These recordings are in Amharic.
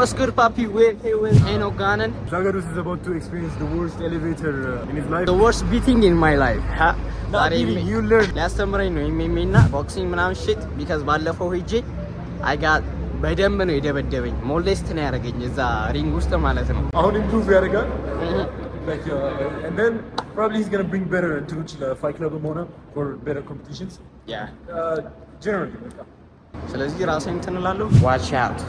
What's good, Papi? With Eno Ganon. Zagarus is about to experience the worst elevator in his life. The worst beating in my life. Not even you learn. Last time I know boxing ምናምን shit because ባለፈው ሄጄ I got በደንብ ነው የደበደበኝ ሞሌስት ነው ያደረገኝ እዛ ሪንግ ውስጥ ማለት ነው አሁን improve ያደርጋል like and then probably he's going to bring better to the fight club more for better competitions generally ስለዚህ ራሴን እንትን እላለሁ watch out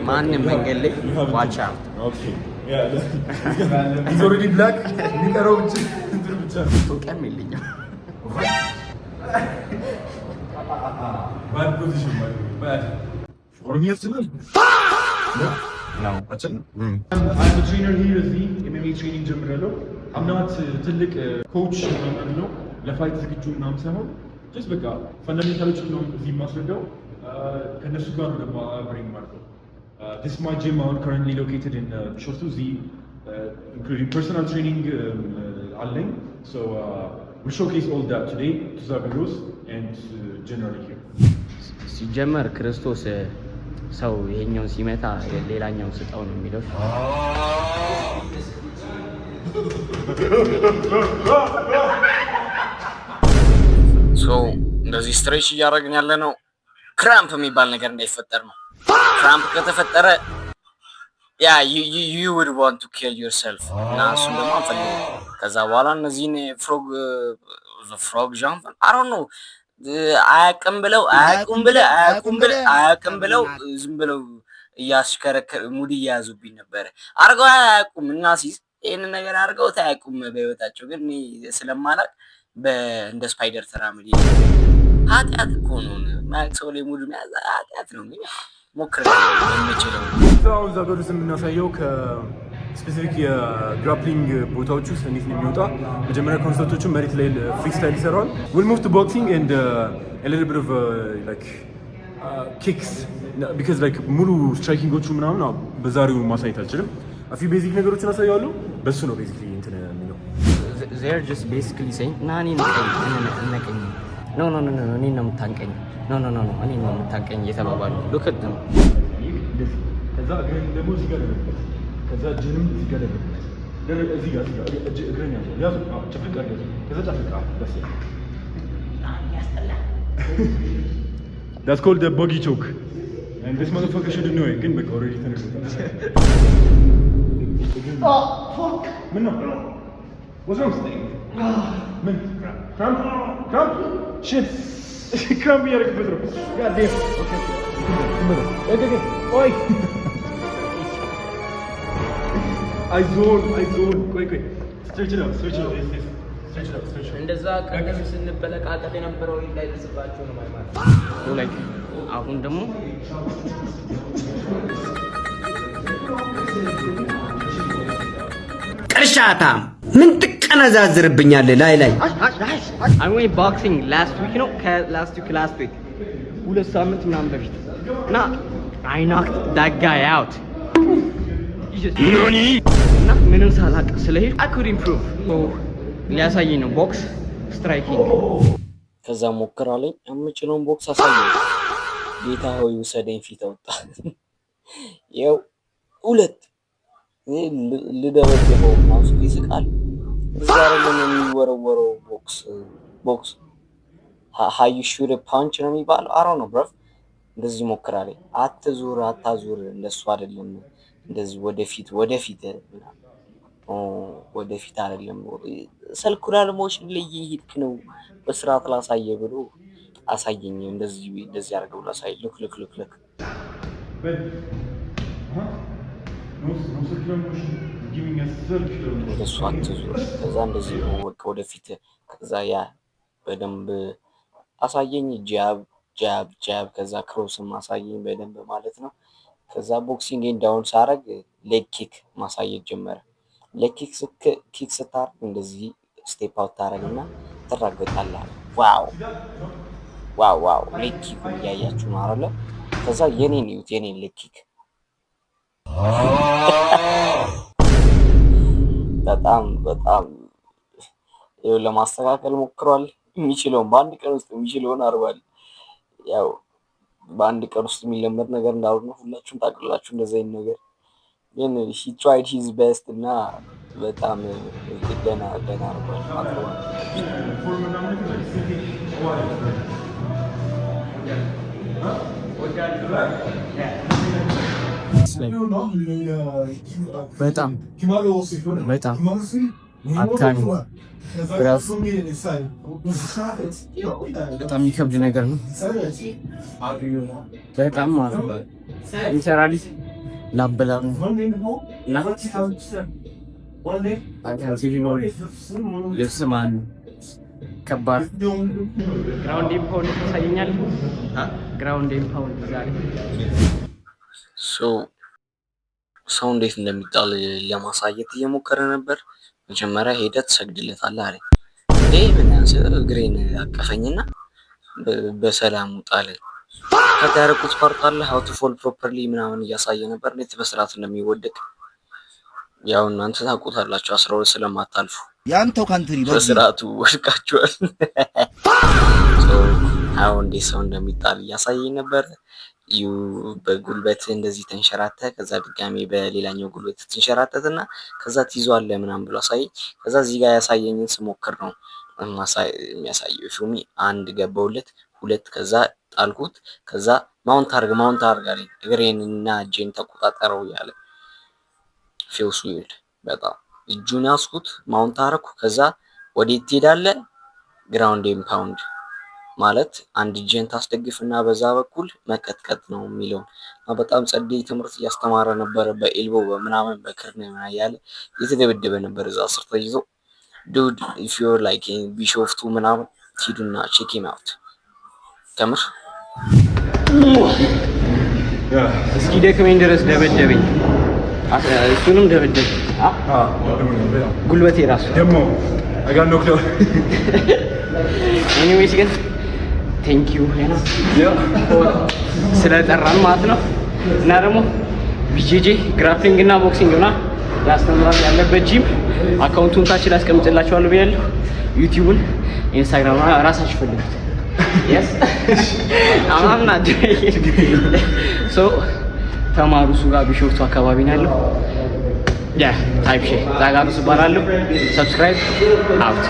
ማንም መንገድ ላይ watch out okay yeah he's already black የሚቀረው ብቻ ቶቀም የለኝም bad position bad Ormia Sinal? No. What's it? I'm a trainer here at the MMA training gym. I'm not a coach. La fight is a good name. Just because fundamentally, the master go. Can the sugar bring Marco? This is my gym. I'm currently located in Shostuzi, including personal training, online. So we showcase all that today to Zagaros and generally here. ሲጀመር ክርስቶስ ሰው ይሄኛውን ሲመታ ሌላኛውን ስጣው ነው የሚለው ሶ እንደዚህ ስትሬች እያደረግን ያለ ነው ክራምፕ የሚባል ነገር እንዳይፈጠር ነው ክራምፕ ከተፈጠረ ያ you would want to kill yourself እና እሱን ደግሞ አንፈልግም ከዛ በኋላ እነዚህን ፍሮግ ጃምፕ I don't know አያውቅም ብለው ዝም ብለው እያስከረከረ ሙድ እያያዙብኝ ነበር አርገው አያውቁም እና ሲስ ይሄንን ነገር አርገው ታያውቁም በህይወታቸው ግን እኔ ስለማላቅ እንደ ስፓይደር ተራምዲ ኃጢአት እኮ ነው ማክሰው ላይ ሙድ የሚያዝ ኃጢአት ነው ግን ሞክረናል የምችለው ሰው ዛጎርስ የምናሳየው ከስፔሲፊክ የግራፕሊንግ ቦታዎች ውስጥ እንዴት ነው የሚወጣ መጀመሪያ ኮንሰፕቶቹን መሬት ላይ ፍሪስታይል ይሰራል we'll move to boxing and a little bit of like kicks because like ሙሉ ስትራይኪንጎቹ ምናምን በዛሬው ማሳየት አልችልም a few basic ነገሮችን አሳያለሁ በሱ ነው basically እንትን የሚለው they're just basically saying ናኒ ነቀኝ no እኔ ነው የምታንቀኝ no እኔ ነው የምታንቀኝ እየተባባሉ look at them ከዛ ግን ደግሞ እዚህ ጋር ደረበት ከዛ ጅንም እዚህ ጋር ደረበት እዚህ ጋር እግረኛ ያዙ ጭፍልቅ አድርገው ከዛ ጭፍልቅ ደስ ያስጠላ that's called the bogey choke and this motherfucker shouldn't know it ግን በቃ already ተነግሮታል oh fuck ምን ነው what's wrong ምን cramp shit cramp ያደርግበት ነው god damn okay oi አይዞን ቆይ stretch it out እንደዛ ቀደም ስንበለቃቀጥ የነበረው እንዳይደርስባቸው ነው ማለት ላይክ አሁን ደግሞ ቅርሻታ ምን ትቀነዛዝርብኛለህ ላይ I went boxing last week ነው last week ሁለት ሳምንት ምናምን በፊት እና I knocked that guy out ኖኒ እና ምንም ሳላቅ ስለሄድ I could improve ሊያሳየኝ ነው ቦክስ ስትራይኪንግ ከዛ ሞክራለኝ የምችለውን ቦክስ አሳየኝ ጌታ ሆይ ውሰደኝ ፊት አወጣ ያው ሁለት ልደበደበው ነው ይስቃል ዛሬ ለምን የሚወረወረው ቦክስ how you shoot a punch ነው የሚባለው I don't know bro እንደዚህ ሞክራለኝ አታዙር እንደሱ አይደለም እንደዚህ ወደፊት ወደፊት አይደለም ሰልኩላር ሞሽን ላይ ይሄድክ ነው በስርዓት ላሳየ ብሎ አሳየኝ እንደዚህ አድርገው ላሳይ ልክ no circular motion giving a circular motion ከዛ እንደዚህ ነው ወደፊት ከዛ ያ በደንብ አሳየኝ ጃብ ከዛ ክሮስም አሳየኝ በደንብ ማለት ነው ከዛ ቦክሲንግ ዳውን ሳረግ ሌግ ኪክ ማሳየት ጀመረ ሌግ ኪክ ስታርግ እንደዚህ ስቴፕ አውት ታረግና ትራገጣለህ ዋው ሌግ ኪክ ያያችሁ ነው አይደል ከዛ የኔን ሌግ ኪክ በጣም ይኸው ለማስተካከል ሞክሯል የሚችለውን በአንድ ቀን ውስጥ የሚችለውን አርባል ያው በአንድ ቀን ውስጥ የሚለመድ ነገር እንዳልሆነ ሁላችሁም ታውቃላችሁ እንደዚህ አይነት ነገር ግን he tried his best እና በጣም ደህና አድርጓል። በጣም አካኝ በጣም የሚከብድ ነገር ነው። በጣም ማለት ነው ይሰራል ላበላም እና ልብስ ማን ከባድ ግራውንድ ኢምፓውንድ ታሳየኛል። ግራውንድ ኢምፓውንድ ዛሬ ሰው እንዴት እንደሚጣል ለማሳየት እየሞከረ ነበር። መጀመሪያ ሄደህ ትሰግድለታለህ አለኝ። እንዴ ምን ያንስ እግሬን አቀፈኝና በሰላም ጣለኝ። ከታረቁት ፓርት አለ how to fall properly ምናምን እያሳየ ነበር እንዴት በስርዓት እንደሚወደቅ። ያው እናንተ ታውቁታላችሁ 12 ስለማታልፉ ያንተው ካንትሪ በስርዓቱ ወድቃችኋል። አሁን እንዴት ሰው እንደሚጣል እያሳየኝ ነበር። በጉልበት እንደዚህ ተንሸራተ ከዛ ድጋሜ በሌላኛው ጉልበት ተንሸራተትና ከዛ ትይዟለህ ምናምን ብሎ አሳየኝ። ከዛ እዚህ ጋር ያሳየኝን ስሞክር ነው የሚያሳየው። ሹሚ አንድ ገባውለት 2 ከዛ ጣልኩት። ከዛ ማውንት አርግ አለኝ። እግሬንና እጄን ተቆጣጠረው ያለ ፌውሱ ይል በጣም እጁን ያስኩት ማውንት አረኩ። ከዛ ወዴት ትሄዳለህ? ግራውንድ ኢምፓውንድ ማለት አንድ እጄን ታስደግፍና በዛ በኩል መቀጥቀጥ ነው የሚለው እና በጣም ጸደይ ትምህርት እያስተማረ ነበረ። በኤልቦ በምናምን በክርን ምናምን ያለ የተደበደበ ነበር እዛ ስር ተይዞ። ዱድ ኢፍ ዩ አር ላይክ ቢሾፍቱ ምናምን ሂዱና ቼክ ሂም አውት ከምር እስኪ ደክመኝ ድረስ ደበደበኝ። እሱንም ደበደበኝ። ጉልበቴ ራሱ ደግሞ አጋኖክ ነው። ኤኒዌይስ ግን ቴንክ ዩ ስለጠራን ማለት ነው። እና ደግሞ ቢጄጄ ግራፕሊንግ እና ቦክሲንግ እና ያስተምራል ያለበት ጂም አካውንቱን ታች ላይ አስቀምጥላችኋለሁ ብያለሁ። ዩቲዩብን ኢንስታግራም ራሳችሁ ፈልጉት። yes I'm not doing so ተማሩ እሱ ጋር ቢሾፍቱ አካባቢ ነው ያለው። ያ ታይፕ ሼ ዛጋሩ ስባላለሁ። ሰብስክራይብ አውት